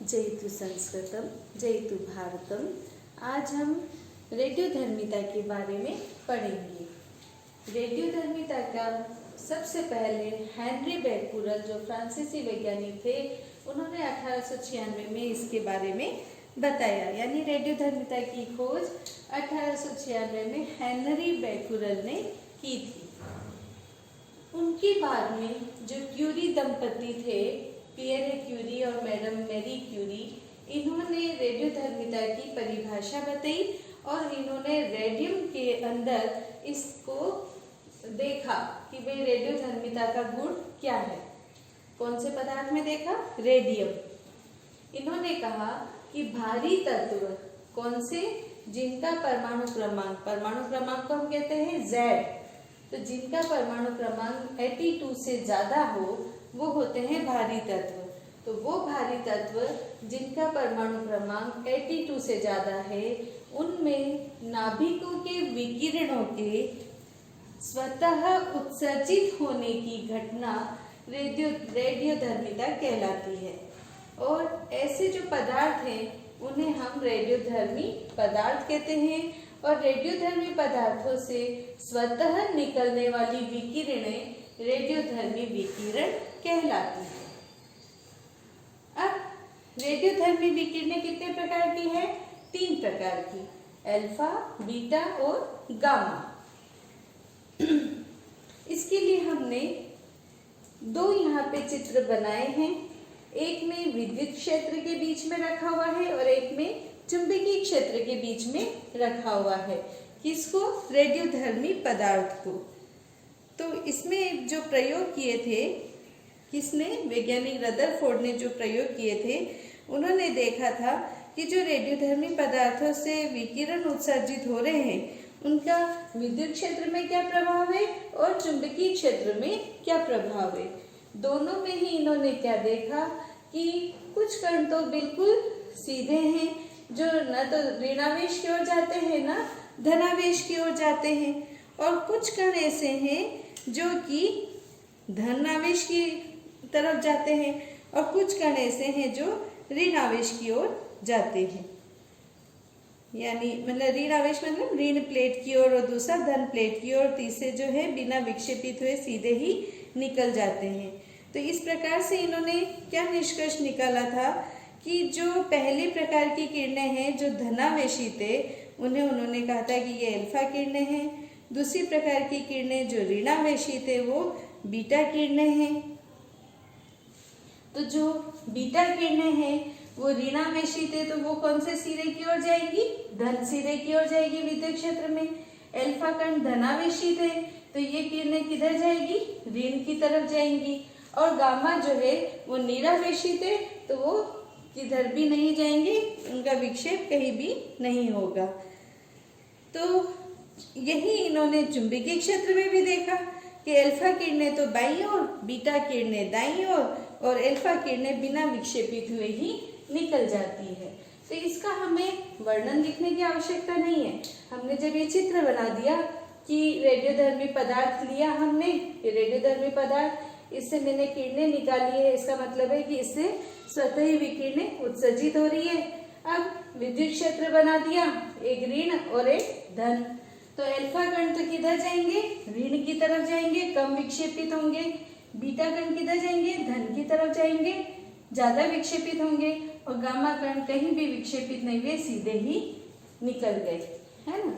जयतु संस्कृतम जयतु भारतम। आज हम रेडियोधर्मिता के बारे में पढ़ेंगे। रेडियोधर्मिता का सबसे पहले हेनरी बैक्यूरेल जो फ्रांसीसी वैज्ञानिक थे, उन्होंने 1896 में इसके बारे में बताया। यानी रेडियोधर्मिता की खोज 1896 में हेनरी बैक्यूरेल ने की थी। उनके बाद में जो क्यूरी दंपति थे, पियरे क्यूरी और मैडम मैरी क्यूरी, इन्होंने रेडियोधर्मिता की परिभाषा बताई और इन्होंने रेडियम के अंदर इसको देखा कि भाई रेडियोधर्मिता का गुण क्या है। कौन से पदार्थ में देखा? रेडियम। इन्होंने कहा कि भारी तत्व कौन से, जिनका परमाणु क्रमांक को हम कहते हैं Z, तो जिनका परमाणु क्रमांक 82 से ज्यादा हो वो होते हैं भारी तत्व। तो वो भारी तत्व जिनका परमाणु क्रमांक 82 से ज्यादा है, उनमें नाभिकों के विकिरणों के स्वतः उत्सर्जित होने की घटना रेडियोधर्मिता कहलाती है। और ऐसे जो पदार्थ हैं उन्हें हम रेडियोधर्मी पदार्थ कहते हैं। और रेडियोधर्मी पदार्थों से स्वतः निकलने वाली विकिरणें रेडियोधर्मी विकिरण कहलाती है। अब रेडियोधर्मी विकिरणें कितने प्रकार की है? 3 प्रकार की, अल्फा, बीटा और गामा। इसके लिए हमने 2 यहाँ पे चित्र बनाए हैं। एक में विद्युत क्षेत्र के बीच में रखा हुआ है और एक में चुंबकीय क्षेत्र के बीच में रखा हुआ है। किसको? रेडियोधर्मी पदार्थ को। तो इसमें जो प्रयोग किए थे, किसने? वैज्ञानिक रदरफोर्ड ने जो प्रयोग किए थे, उन्होंने देखा था कि जो रेडियोधर्मी पदार्थों से विकिरण उत्सर्जित हो रहे हैं, उनका विद्युत क्षेत्र में क्या प्रभाव है और चुंबकीय क्षेत्र में क्या प्रभाव है। दोनों में ही इन्होंने क्या देखा कि कुछ कण तो बिल्कुल सीधे हैं, जो न तो ऋणावेश की ओर जाते हैं न धनावेश की ओर जाते हैं, और कुछ कण ऐसे हैं जो कि धनावेश की तरफ जाते हैं और कुछ कण ऐसे हैं जो ऋणावेश की ओर जाते हैं। यानी मतलब ऋणावेश मतलब ऋण प्लेट की ओर और दूसरा धन प्लेट की ओर, तीसरे जो है बिना विक्षेपित हुए सीधे ही निकल जाते हैं। तो इस प्रकार से इन्होंने क्या निष्कर्ष निकाला था कि जो पहले प्रकार की किरणें हैं जो धनावेशी थे, उन्हें उन्होंने कहा था कि ये अल्फा किरणें हैं। दूसरी प्रकार की किरणें जो ऋणावेशी थे वो बीटा किरणें हैं। तो जो बीटा किरणें हैं वो ऋणावेशी थे, तो वो कौन से सिरे की ओर जाएंगी? धन सिरे की ओर जाएगी विद्युत क्षेत्र में। अल्फा कण धनावेशी थे, तो ये किरणें किधर जाएगी? ऋण की तरफ जाएंगी। और गामा जो है वो निरावेशी थे, तो वो किधर भी नहीं जाएंगे, उनका विक्षेप कहीं भी नहीं होगा। तो यही इन्होंने चुंबकीय क्षेत्र में भी देखा कि अल्फा किरणें तो बाईं ओर, बीटा किरणें दाईं ओर और अल्फा किरणें बिना विक्षेपित हुए ही निकल जाती है। तो इसका हमें वर्णन लिखने की आवश्यकता नहीं है। हमने जब ये चित्र बना दिया कि रेडियोधर्मी पदार्थ लिया हमने, ये रेडियोधर्मी पदार्थ, इससे मैंने किरणें निकाली है, इसका मतलब है कि इससे स्वतः ही विकिरणें उत्सर्जित हो रही है। अब विद्युत क्षेत्र बना दिया, एक ऋण और एक धन। तो अल्फा कण तो किधर जाएंगे? ऋण की तरफ जाएंगे, कम विक्षेपित होंगे। बीटा कण किधर जाएंगे? धन की तरफ जाएंगे, ज्यादा विक्षेपित होंगे। और गामा कण कहीं भी विक्षेपित नहीं हुए, सीधे ही निकल गए, है ना।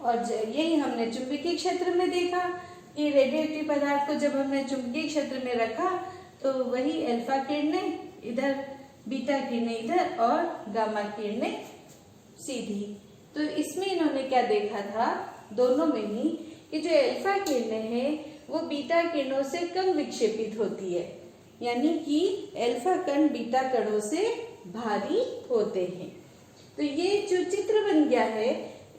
और यही हमने चुंबकीय क्षेत्र में देखा कि रेडियोएक्टिव पदार्थ को जब हमने चुंबकीय क्षेत्र में रखा तो वही अल्फा किरणें इधर, बीटा किरणें इधर और गामा किरणें सीधी। तो इसमें इन्होंने क्या देखा था, दोनों में ही, कि जो अल्फा किरणें हैं वो बीटा किरणों से कम विक्षेपित होती है। यानी कि अल्फा कण बीटा कणों से भारी होते हैं। तो ये जो चित्र बन गया है,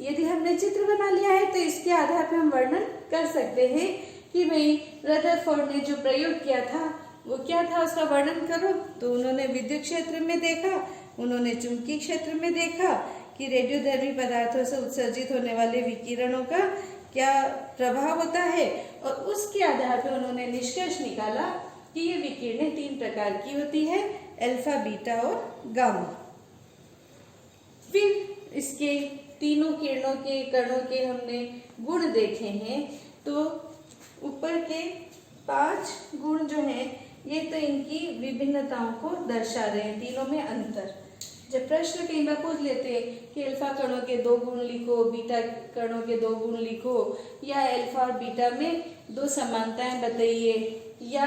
यदि हमने चित्र बना लिया है तो इसके आधार पर हम वर्णन कर सकते हैं कि भाई रदरफोर्ड ने जो प्रयोग किया था वो क्या था, उसका वर्णन करो। तो उन्होंने विद्युत क्षेत्र में देखा, उन्होंने चुंबकीय क्षेत्र में देखा कि रेडियोधर्मी पदार्थों से उत्सर्जित होने वाले विकिरणों का क्या प्रभाव होता है, और उसके आधार पर उन्होंने निष्कर्ष निकाला कि ये विकिरणें 3 प्रकार की होती है, अल्फा, बीटा और गामा। फिर इसके तीनों किरणों के कणों के हमने गुण देखे हैं। तो ऊपर के 5 गुण जो हैं ये तो इनकी विभिन्नताओं को दर्शा रहे हैं, तीनों में अंतर। जब प्रश्न कई बार पूछ लेते हैं कि अल्फा कणों के 2 गुण लिखो, बीटा कणों के 2 गुण लिखो, या अल्फा और बीटा में 2 समानताएं बताइए, या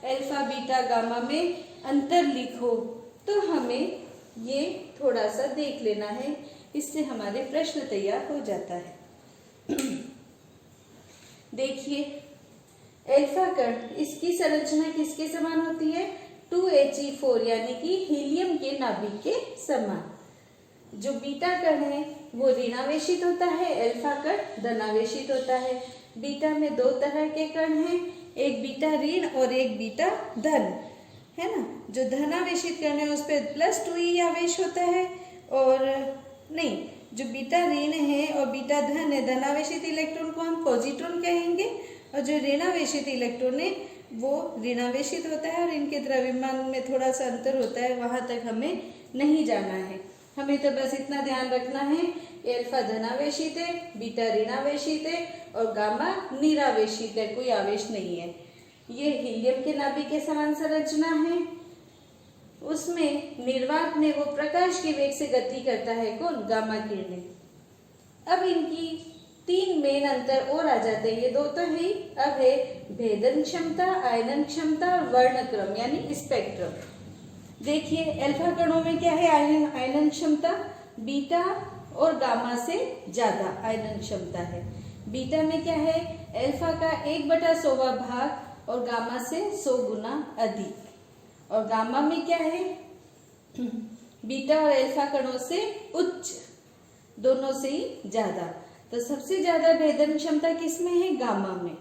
अल्फा बीटा गामा में अंतर लिखो, तो हमें ये थोड़ा सा देख लेना है, इससे हमारे प्रश्न तैयार हो जाता है। देखिए अल्फा कण, इसकी संरचना किसके समान होती है? 2He4 यानी कि हीलियम के नाभिक के समान। जो बीटा कण है वो ऋणावेशित होता है, अल्फा कण धनावेशित होता है। बीटा में 2 तरह के कण हैं, एक बीटा ऋण और एक बीटा धन, है ना। जो धनावेशित कण है उस पर +2e आवेश होता है, और नहीं, जो बीटा ऋण है और बीटा धन है, धनावेशित इलेक्ट्रॉन को हम पॉजिट्रॉन कहेंगे, और जो ऋणावेशित इलेक्ट्रॉन है वो ऋणावेशित होता है, और इनके द्रव्यमान में थोड़ा सा अंतर होता है, वहां तक हमें नहीं जाना है। हमें तो बस इतना ध्यान रखना है कि अल्फा धनावेशित है, बीटा ऋणावेशित है और गामा निरावेशित है, कोई आवेश नहीं है। ये हीलियम के नाभिक के समान संरचना है। उसमें निर्वात में वो प्रकाश के वेग से गति करता है, कौन? गामा किरणें। अब इनकी 3 मेन अंतर और आ जाते हैं, ये 2 तो है ही। अब है भेदन क्षमता, आयनन क्षमता और वर्णक्रम यानी स्पेक्ट्रम। देखिए अल्फा कणों में क्या है? आयनन क्षमता बीटा और गामा से ज्यादा आयनन क्षमता है। बीटा में क्या है? अल्फा का 1/100वां भाग और गामा से 100 गुना अधिक। और गामा में क्या है? बीटा और अल्फा कणों से उच्च, दोनों से ही ज्यादा। तो सबसे ज्यादा भेदन क्षमता किसमें है? गामा में।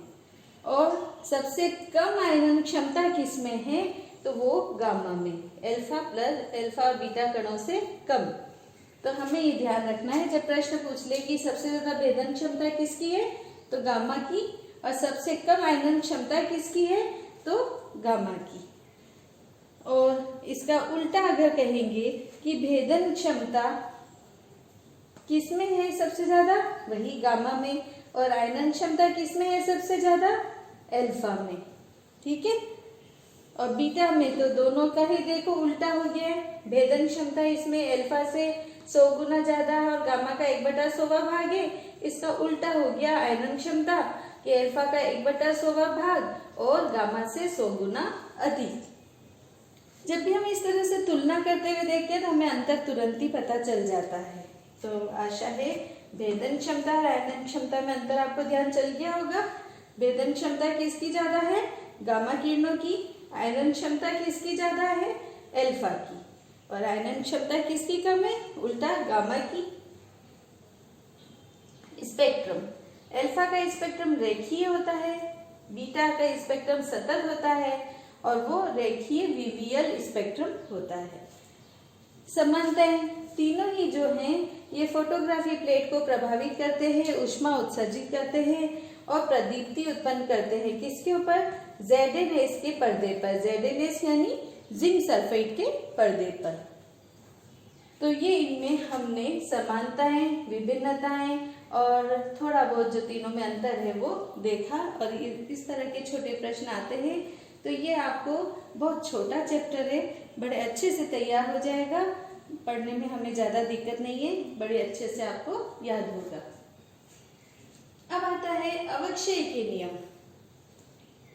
और सबसे कम आयनन क्षमता किसमें है? तो वो गामा में, अल्फा और बीटा कणों से कम। तो हमें ये ध्यान रखना है, जब प्रश्न पूछ ले कि सबसे ज्यादा भेदन क्षमता किसकी है, तो गामा की, और सबसे कम आयनन क्षमता किसकी है, तो गामा की। और इसका उल्टा अगर कहेंगे कि भेदन क्षमता किसमें है सबसे ज्यादा, वही गामा में, और आयनन क्षमता किसमें है सबसे ज्यादा, अल्फा में। ठीक है। और बीटा में तो दोनों का ही देखो उल्टा हो गया है। भेदन क्षमता इसमें अल्फा से 100 गुना ज्यादा है और गामा का 1/100वां भाग है। इसका उल्टा हो गया आयनन क्षमता कि अल्फा का 1/100वां भाग और गामा से 100 गुना अधिक। जब भी हम इस तरह से तुलना करते हुए देखते हैं तो हमें अंतर तुरंत ही पता चल जाता है। तो आशा है भेदन क्षमता और आयनन क्षमता में अंतर आपको ध्यान चल गया होगा। भेदन क्षमता किसकी ज्यादा है? गामा किरणों की। आयनन क्षमता किसकी ज्यादा है? अल्फा की। और आयनन क्षमता किसकी कम है? उल्टा गामा की। स्पेक्ट्रम, अल्फा का स्पेक्ट्रम रेखीय होता है, बीटा का स्पेक्ट्रम सतत होता है और वो रेखीय विवियल स्पेक्ट्रम होता है। समानताएं तीनों ही जो हैं ये फोटोग्राफी प्लेट को प्रभावित करते हैं, ऊष्मा उत्सर्जित करते हैं और प्रदीप्ति उत्पन्न करते हैं। किसके ऊपर? ZnS के पर्दे पर। ZnS यानी जिंक सल्फाइड के पर्दे पर। तो ये इनमें हमने समानताएं, विभिन्नताएं और थोड़ा बहुत जो तीनों में अंतर है वो देखा। और इस तरह के छोटे प्रश्न आते हैं तो ये आपको बहुत छोटा चैप्टर है, बड़े अच्छे से तैयार हो जाएगा। पढ़ने में हमें ज्यादा दिक्कत नहीं है, बड़े अच्छे से आपको याद होगा। अब आता है अवक्षय के नियम।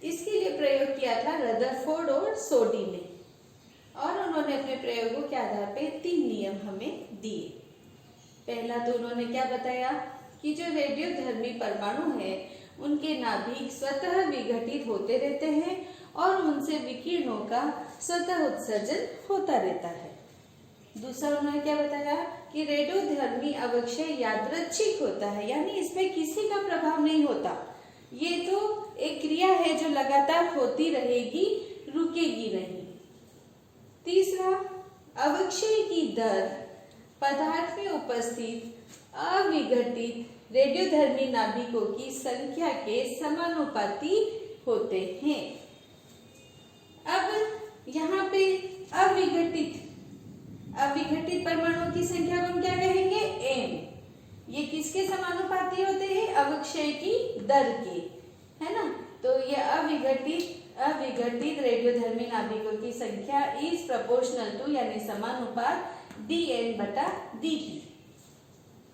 इसके लिए प्रयोग किया था रदरफोर्ड और सोडी ने, और उन्होंने अपने प्रयोगों के आधार पे 3 नियम हमें दिए। पहला तो उन्होंने क्या बताया कि जो रेडियोधर्मी परमाणु है उनके नाभिक स्वतः विघटित होते रहते हैं और उनसे विकिरणों का स्वतः उत्सर्जन होता रहता है। दूसरा उन्होंने क्या बताया कि रेडियोधर्मी अवक्षय यादृच्छिक होता है, यानी इसमें किसी का प्रभाव नहीं होता। ये तो एक क्रिया है जो लगातार होती रहेगी, रुकेगी नहीं। तीसरा, अवक्षय की दर पदार्थ में उपस्थित अविघटित रेडियोधर्मी नाभिकों की संख्या के समानुपाती होते हैं। अब यहाँ पे अविघटित परमाणुओं की संख्या को हम क्या कहेंगे? n। ये किसके समानुपाती होते हैं? अवक्षय की दर के, है ना। तो ये अविघटित रेडियोधर्मी नाभिकों की संख्या इज प्रोपोर्शनल टू यानी समानुपात dN/dt।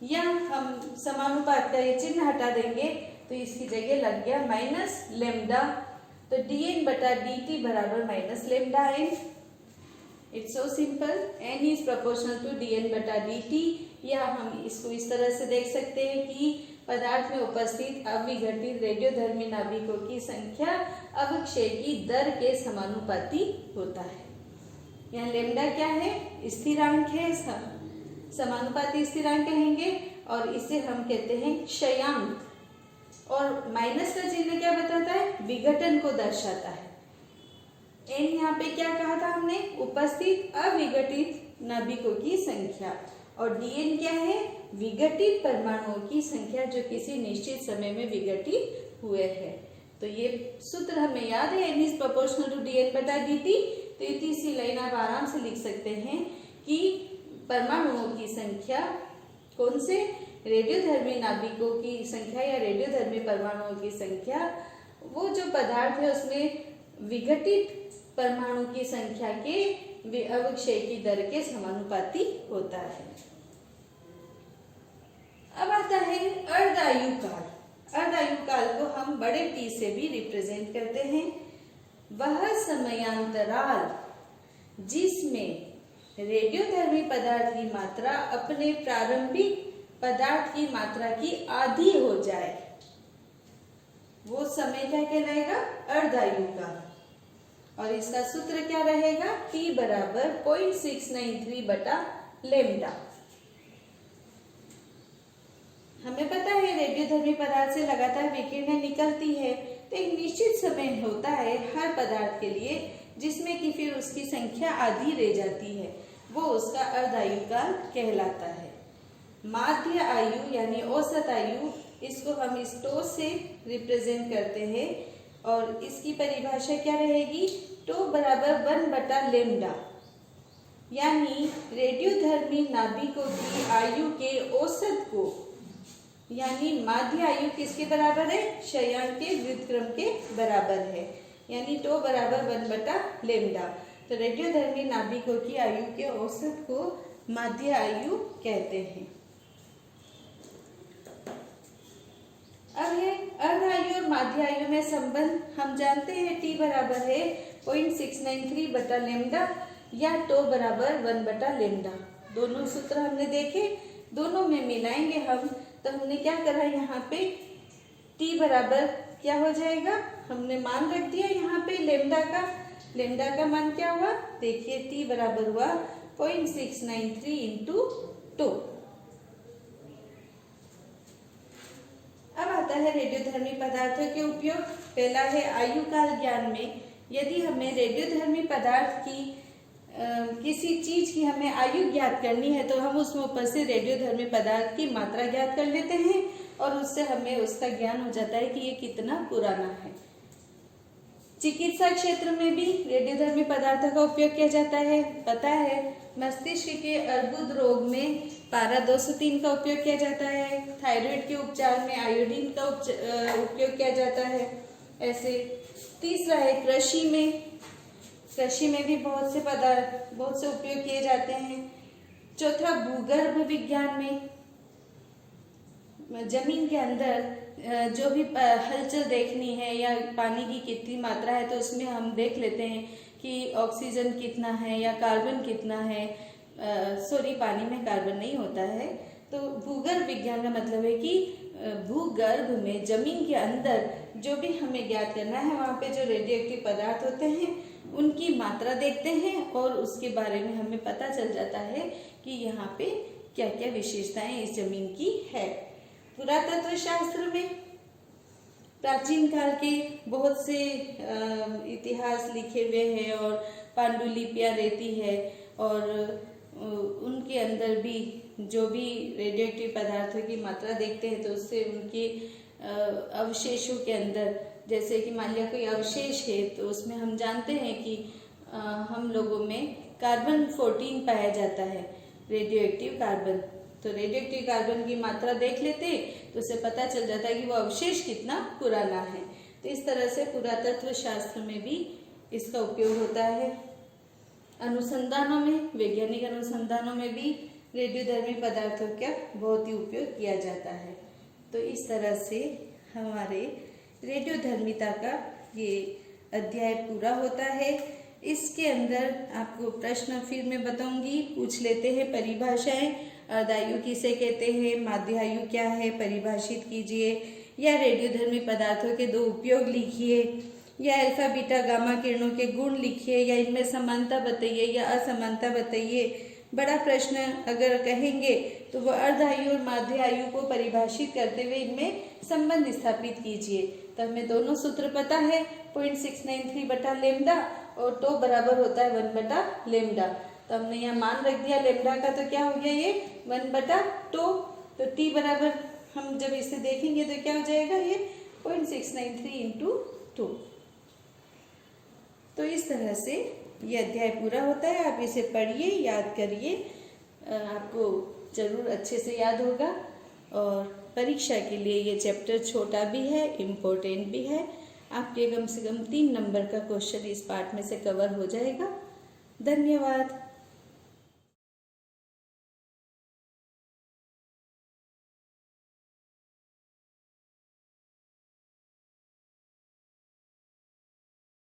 या हम समानुपात का ये चिन्ह हटा देंगे तो इसकी जगह लग गया माइनस लेमडा। तो dN/dt बराबर minus lambda n। It's so simple, n is proportional to dN/dt। या हम इसको इस तरह से देख सकते हैं कि पदार्थ में उपस्थित अविघटित रेडियोधर्मी नाभिकों की संख्या अवक्षय की दर के समानुपाती होता है। यहाँ लेमडा क्या है? स्थिरांक है, समानुपाती स्थिरांक कहेंगे, और इसे हम कहते हैं क्षयांक। और माइनस का चिन्ह क्या बताता है? विघटन को दर्शाता है। n यहाँ पे क्या कहा था हमने? उपस्थित अविघटित नाभिकों की संख्या। और dN क्या है? विघटित परमाणुओं की संख्या जो किसी निश्चित समय में विघटित हुए हैं। तो ये सूत्र हमें याद है, n is proportional to dN/dt। तो ये तीसरी लाइन आप आराम से लिख सकते हैं कि परमाणुओं की संख्या, कौन से? रेडियोधर्मी नाभिकों की संख्या या रेडियोधर्मी परमाणुओं की संख्या, वो जो पदार्थ है उसमें विघटित परमाणु की संख्या के अवक्षय की दर के समानुपाती होता है। अब आता है अर्धायु काल। अर्धायु काल को हम बड़े T से भी रिप्रेजेंट करते हैं। वह समयांतराल जिसमें रेडियोधर्मी पदार्थ की मात्रा अपने प्रारंभिक पदार्थ की मात्रा की आधी हो जाए, वो समय क्या कहलाएगा? अर्धायु काल। और इसका सूत्र क्या रहेगा? T बराबर 0.693/λ। हमें पता है रेडियोधर्मी पदार्थ से लगातार विकिरणें निकलती है, तो एक निश्चित समय होता है हर पदार्थ के लिए जिसमें कि फिर उसकी संख्या आधी रह जाती है, वो उसका अर्धायु काल कहलाता है। माध्य आयु यानी औसत आयु, इसको हम इस टो से रिप्रेजेंट करते हैं, और इसकी परिभाषा क्या रहेगी? टो बराबर 1/λ। यानी रेडियोधर्मी नाभिकों की आयु के औसत को, यानी माध्य आयु किसके बराबर है? क्षयांक के व्युत्क्रम के बराबर है, यानी टो बराबर 1/λ। तो रेडियोधर्मी नाभिकों की आयु के औसत को माध्य आयु कहते हैं। अब है अर्धायु और माध्य आयु में संबंध हम जानते हैं। T बराबर है 0.693/λ या टो बराबर 1/λ। दोनों सूत्र हमने देखे, दोनों में मिलाएंगे हम, तो हमने क्या करा? यहाँ पे T बराबर क्या हो जाएगा? हमने मान रख दिया यहाँ पे लेमडा का मान क्या हुआ? देखिए T बराबर हुआ 0.693 इंटू टो। अब आता है रेडियोधर्मी पदार्थों के उपयोग। पहला है आयु काल ज्ञान में। यदि हमें रेडियोधर्मी पदार्थ की किसी चीज की हमें आयु ज्ञात करनी है, तो हम उसमें ऊपर से रेडियोधर्मी पदार्थ की मात्रा ज्ञात कर लेते हैं, और उससे हमें उसका ज्ञान हो जाता है कि ये कितना पुराना है। चिकित्सा क्षेत्र में भी रेडियोधर्मी पदार्थों का उपयोग किया जाता है। पता है मस्तिष्क के अर्बुद रोग में पारा 203 का उपयोग किया जाता है। थायराइड के उपचार में आयोडीन का उपयोग किया जाता है। ऐसे तीसरा है कृषि में भी बहुत से उपयोग किए जाते हैं। चौथा भूगर्भ विज्ञान में, जमीन के अंदर जो भी हलचल देखनी है या पानी की कितनी मात्रा है, तो उसमें हम देख लेते हैं कि ऑक्सीजन कितना है या कार्बन कितना है। पानी में कार्बन नहीं होता है। तो भूगर्भ विज्ञान का मतलब है कि भूगर्भ में, जमीन के अंदर जो भी हमें ज्ञात करना है, वहाँ पे जो रेडियोएक्टिव पदार्थ होते हैं उनकी मात्रा देखते हैं, और उसके बारे में हमें पता चल जाता है कि यहाँ पे क्या क्या विशेषताएं इस जमीन की है। पुरातत्व शास्त्र में प्राचीन काल के बहुत से इतिहास लिखे हुए हैं, और पांडुलिपियां रहती है, और उनके अंदर भी जो भी रेडियोएक्टिव पदार्थों की मात्रा देखते हैं, तो उससे उनके अवशेषों के अंदर, जैसे कि मान लिया कोई अवशेष है, तो उसमें हम जानते हैं कि हम लोगों में कार्बन 14 पाया जाता है, रेडियो एक्टिव कार्बन। तो रेडियो एक्टिव कार्बन की मात्रा देख लेते तो उससे पता चल जाता है कि वो अवशेष कितना पुराना है। तो इस तरह से पुरातत्व शास्त्र में भी इसका उपयोग होता है। अनुसंधानों में, वैज्ञानिक अनुसंधानों में भी रेडियोधर्मी पदार्थों का बहुत ही उपयोग किया जाता है। तो इस तरह से हमारे रेडियोधर्मिता का ये अध्याय पूरा होता है। इसके अंदर आपको प्रश्न फिर मैं बताऊंगी, पूछ लेते हैं परिभाषाएं। अर्धायु किसे कहते हैं, माध्यायु क्या है, परिभाषित कीजिए, या रेडियोधर्मी पदार्थों के दो उपयोग लिखिए, या अल्फा बीटा गामा किरणों के गुण लिखिए, या इनमें समानता बताइए या असमानता बताइए। बड़ा प्रश्न अगर कहेंगे तो वो अर्धायु और माध्यायु को परिभाषित करते हुए इनमें संबंध स्थापित कीजिए। तो हमें दोनों सूत्र पता है, 0.693 बटा लेमडा और तो बराबर होता है 1 बटा लेमडा। तो हमने यहाँ मान रख दिया लेमडा का, तो क्या हो गया ये 1 बटा तो टी बराबर हम जब इसे देखेंगे तो क्या हो जाएगा ये 0.693 इंटू 2। तो इस तरह से ये अध्याय पूरा होता है। आप इसे पढ़िए, याद करिए, आपको जरूर अच्छे से याद होगा। और परीक्षा के लिए ये चैप्टर छोटा भी है, इम्पोर्टेंट भी है। आपके कम से कम 3 नंबर का क्वेश्चन इस पार्ट में से कवर हो जाएगा। धन्यवाद।